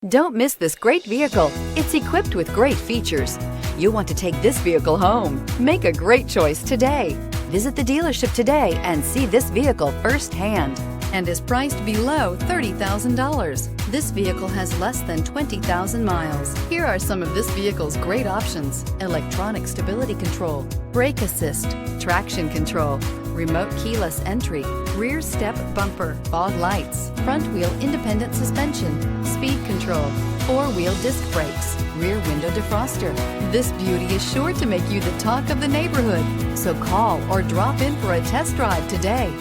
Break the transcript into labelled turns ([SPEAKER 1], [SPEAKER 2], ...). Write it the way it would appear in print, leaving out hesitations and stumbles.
[SPEAKER 1] Don't miss this great vehicle. It's equipped with great features. You'll want to take this vehicle home. Make a great choice today. Visit the dealership today and see this vehicle firsthand, and is priced below $30,000. This vehicle has less than 20,000 miles. Here are some of this vehicle's great options: electronic stability control, brake assist, traction control, remote keyless entry, rear step bumper, fog lights, front wheel independent suspension, speed control, four-wheel disc brakes, rear window defroster. This beauty is sure to make you the talk of the neighborhood. So call or drop in for a test drive today.